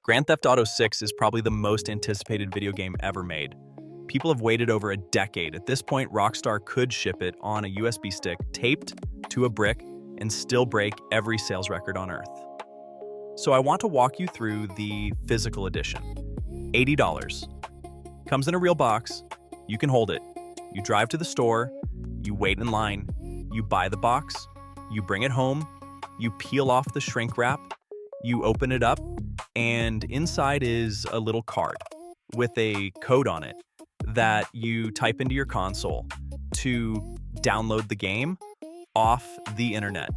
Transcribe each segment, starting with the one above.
Grand Theft Auto 6 is probably the most anticipated video game ever made. People have waited over a decade. At this point, Rockstar could ship it on a USB stick taped to a brick and still break every sales record on Earth. So I want to walk you through the physical edition. $80. Comes in a real box. You can hold it. You drive to the store. You wait in line. You buy the box. You bring it home. You peel off the shrink wrap. You open it up. And inside is a little card with a code on it that you type into your console to download the game off the internet.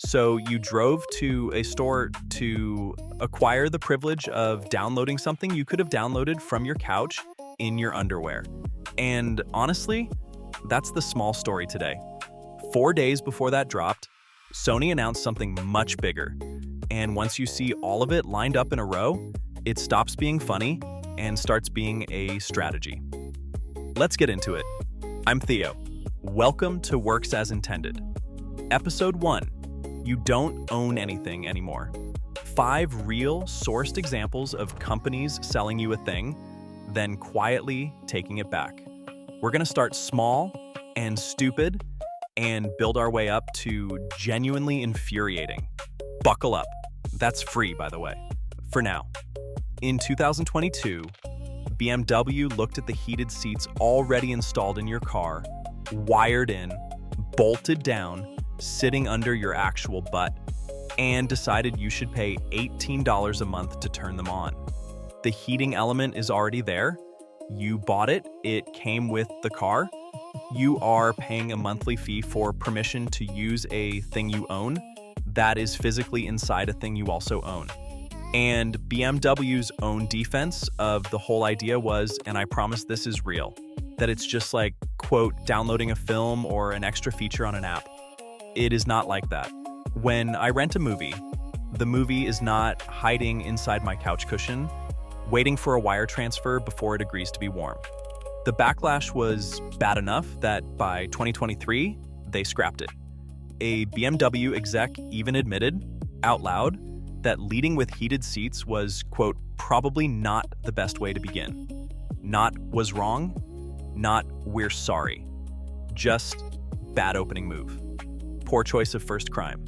So you drove to a store to acquire the privilege of downloading something you could have downloaded from your couch in your underwear. And honestly, that's the small story today. 4 days before that dropped, Sony announced something much bigger. And once you see all of it lined up in a row, it stops being funny and starts being a strategy. Let's get into it. I'm Theo. Welcome to Works as Intended. Episode 1. You don't own anything anymore. 5 real sourced examples of companies selling you a thing, then quietly taking it back. We're going to start small and stupid and build our way up to genuinely infuriating. Buckle up. That's free, by the way. For now. In 2022, BMW looked at the heated seats already installed in your car, wired in, bolted down, sitting under your actual butt, and decided you should pay $18 a month to turn them on. The heating element is already there. You bought it. It came with the car. You are paying a monthly fee for permission to use a thing you own that is physically inside a thing you also own. And BMW's own defense of the whole idea was, and I promise this is real, that it's just like, quote, downloading a film or an extra feature on an app. It is not like that. When I rent a movie, the movie is not hiding inside my couch cushion, waiting for a wire transfer before it agrees to be warm. The backlash was bad enough that by 2023, they scrapped it. A BMW exec even admitted, out loud, that leading with heated seats was, quote, probably not the best way to begin. Not was wrong, not we're sorry. Just bad opening move. Poor choice of first crime.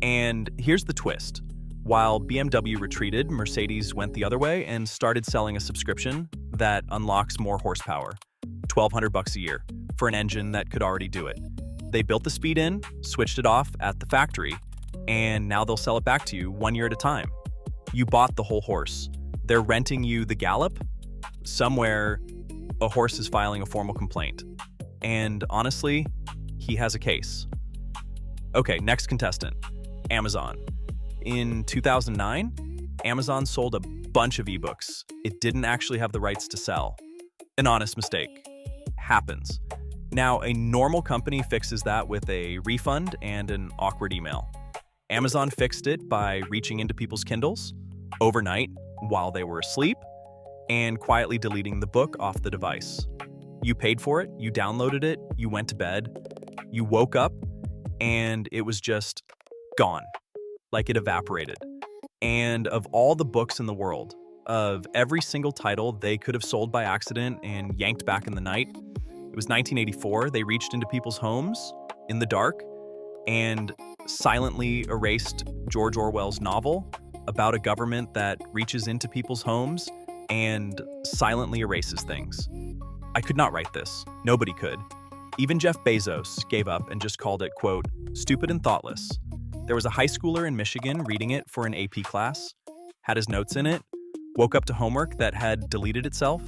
And here's the twist. While BMW retreated, Mercedes went the other way and started selling a subscription that unlocks more horsepower, $1,200 a year, for an engine that could already do it. They built the speed in, switched it off at the factory, and now they'll sell it back to you 1 year at a time. You bought the whole horse. They're renting you the gallop. Somewhere, a horse is filing a formal complaint. And honestly, he has a case. Okay, next contestant, Amazon. In 2009, Amazon sold a bunch of ebooks it didn't actually have the rights to sell. An honest mistake. Happens. Now, a normal company fixes that with a refund and an awkward email. Amazon fixed it by reaching into people's Kindles overnight while they were asleep and quietly deleting the book off the device. You paid for it, you downloaded it, you went to bed, you woke up, and it was just gone. Like it evaporated. And of all the books in the world, of every single title they could have sold by accident and yanked back in the night, it was 1984. They reached into people's homes in the dark and silently erased George Orwell's novel about a government that reaches into people's homes and silently erases things. I could not write this. Nobody could. Even Jeff Bezos gave up and just called it, quote, stupid and thoughtless. There was a high schooler in Michigan reading it for an AP class, had his notes in it, woke up to homework that had deleted itself.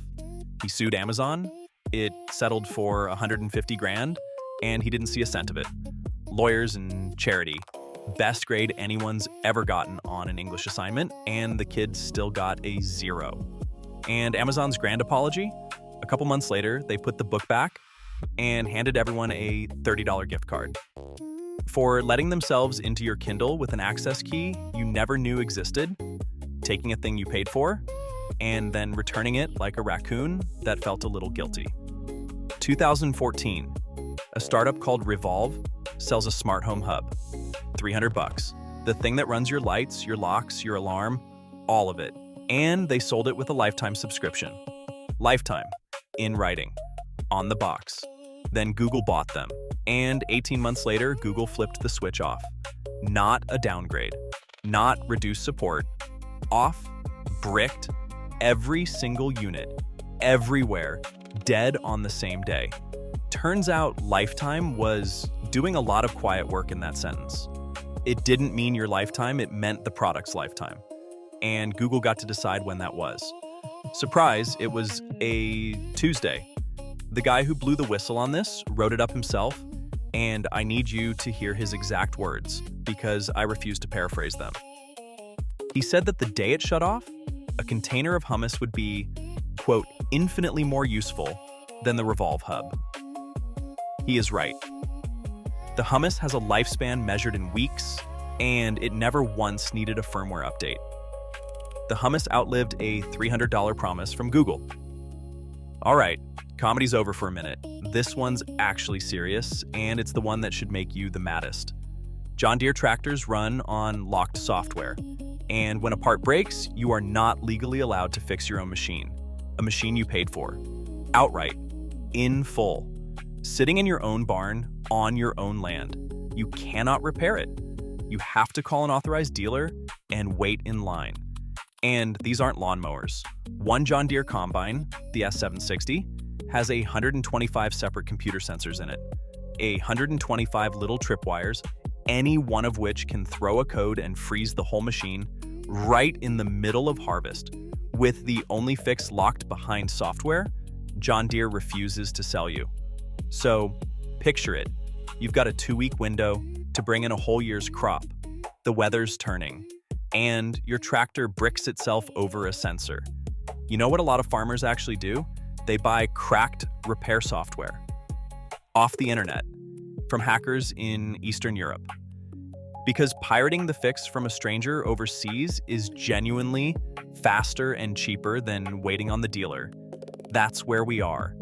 He sued Amazon. It settled for $150,000, and he didn't see a cent of it. Lawyers and charity. Best grade anyone's ever gotten on an English assignment, and the kid still got a 0. And Amazon's grand apology? A couple months later, they put the book back and handed everyone a $30 gift card. For letting themselves into your Kindle with an access key you never knew existed, taking a thing you paid for, and then returning it like a raccoon that felt a little guilty. 2014, a startup called Revolv sells a smart home hub. $300. The thing that runs your lights, your locks, your alarm, all of it. And they sold it with a lifetime subscription. Lifetime, in writing, on the box. Then Google bought them, and 18 months later, Google flipped the switch off. Not a downgrade, not reduced support, off, bricked, every single unit, everywhere, dead on the same day. Turns out lifetime was doing a lot of quiet work in that sentence. It didn't mean your lifetime, it meant the product's lifetime. And Google got to decide when that was. Surprise, it was a Tuesday. The guy who blew the whistle on this wrote it up himself, and I need you to hear his exact words because I refuse to paraphrase them. He said that the day it shut off, a container of hummus would be, quote, infinitely more useful than the Revolve hub. He is right. The hummus has a lifespan measured in weeks, and it never once needed a firmware update. The hummus outlived a $300 promise from Google. All right, comedy's over for a minute. This one's actually serious, and it's the one that should make you the maddest. John Deere tractors run on locked software, and when a part breaks, you are not legally allowed to fix your own machine, a machine you paid for, outright, in full, sitting in your own barn, on your own land. You cannot repair it. You have to call an authorized dealer and wait in line. And these aren't lawnmowers. One John Deere combine, the S760, has 125 separate computer sensors in it, 125 little tripwires, any one of which can throw a code and freeze the whole machine right in the middle of harvest. With the only fix locked behind software, John Deere refuses to sell you. So, picture it. You've got a 2-week window to bring in a whole year's crop. The weather's turning, and your tractor bricks itself over a sensor. You know what a lot of farmers actually do? They buy cracked repair software off the internet from hackers in Eastern Europe. Because pirating the fix from a stranger overseas is genuinely faster and cheaper than waiting on the dealer. That's where we are.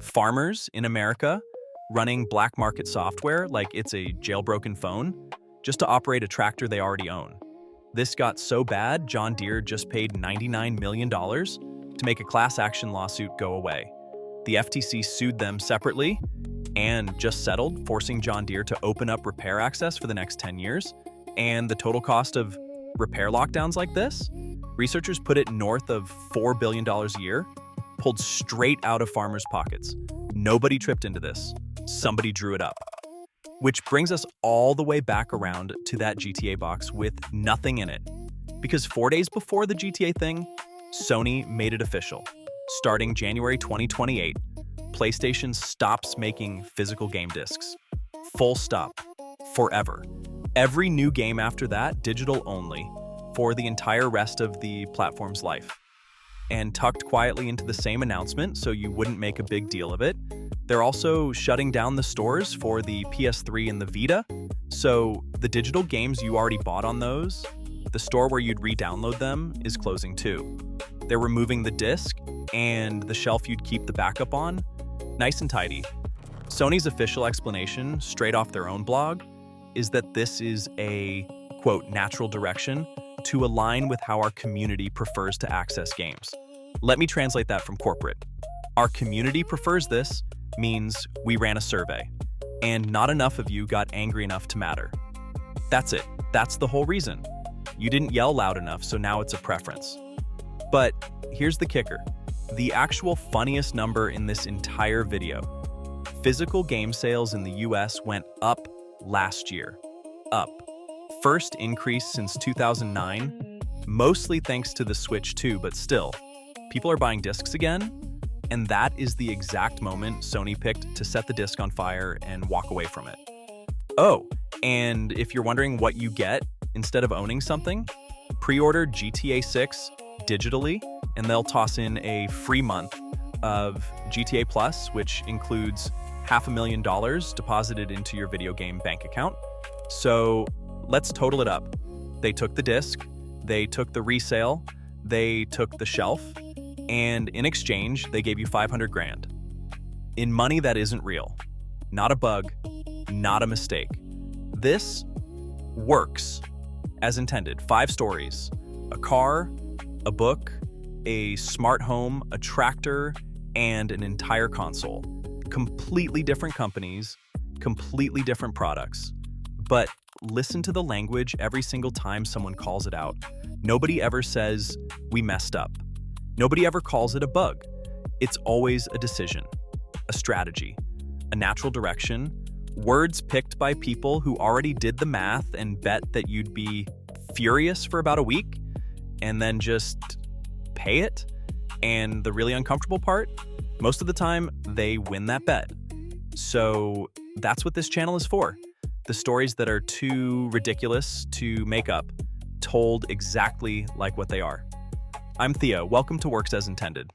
Farmers in America running black market software like it's a jailbroken phone just to operate a tractor they already own. This got so bad, John Deere just paid $99 million to make a class action lawsuit go away. The FTC sued them separately and just settled, forcing John Deere to open up repair access for the next 10 years. And the total cost of repair lockdowns like this, researchers put it north of $4 billion a year, pulled straight out of farmers' pockets. Nobody tripped into this. Somebody drew it up. Which brings us all the way back around to that GTA box with nothing in it. Because 4 days before the GTA thing, Sony made it official. Starting January 2028, PlayStation stops making physical game discs. Full stop. Forever. Every new game after that, digital only, for the entire rest of the platform's life. And tucked quietly into the same announcement, so you wouldn't make a big deal of it, they're also shutting down the stores for the PS3 and the Vita, so the digital games you already bought on those, the store where you'd re-download them, is closing too. They're removing the disc and the shelf you'd keep the backup on, nice and tidy. Sony's official explanation, straight off their own blog, is that this is a, quote, natural direction to align with how our community prefers to access games. Let me translate that from corporate. Our community prefers this means we ran a survey, and not enough of you got angry enough to matter. That's it. That's the whole reason. You didn't yell loud enough, so now it's a preference. But here's the kicker. The actual funniest number in this entire video. Physical game sales in the US went up last year. Up. First increase since 2009, mostly thanks to the Switch 2, but still, people are buying discs again, and that is the exact moment Sony picked to set the disc on fire and walk away from it. Oh, and if you're wondering what you get instead of owning something, pre-order GTA 6 digitally, and they'll toss in a free month of GTA Plus, which includes $500,000 deposited into your video game bank account. So let's total it up. They took the disc, they took the resale, they took the shelf, and in exchange, they gave you $500,000. In money that isn't real. Not a bug, not a mistake. This works as intended. 5 stories, a car, a book, a smart home, a tractor, and an entire console. Completely different companies, completely different products. But listen to the language every single time someone calls it out. Nobody ever says, "We messed up." Nobody ever calls it a bug. It's always a decision, a strategy, a natural direction, words picked by people who already did the math and bet that you'd be furious for about a week and then just pay it. And the really uncomfortable part, most of the time, they win that bet. So that's what this channel is for. The stories that are too ridiculous to make up, told exactly like what they are. I'm Theo. Welcome to Works as Intended.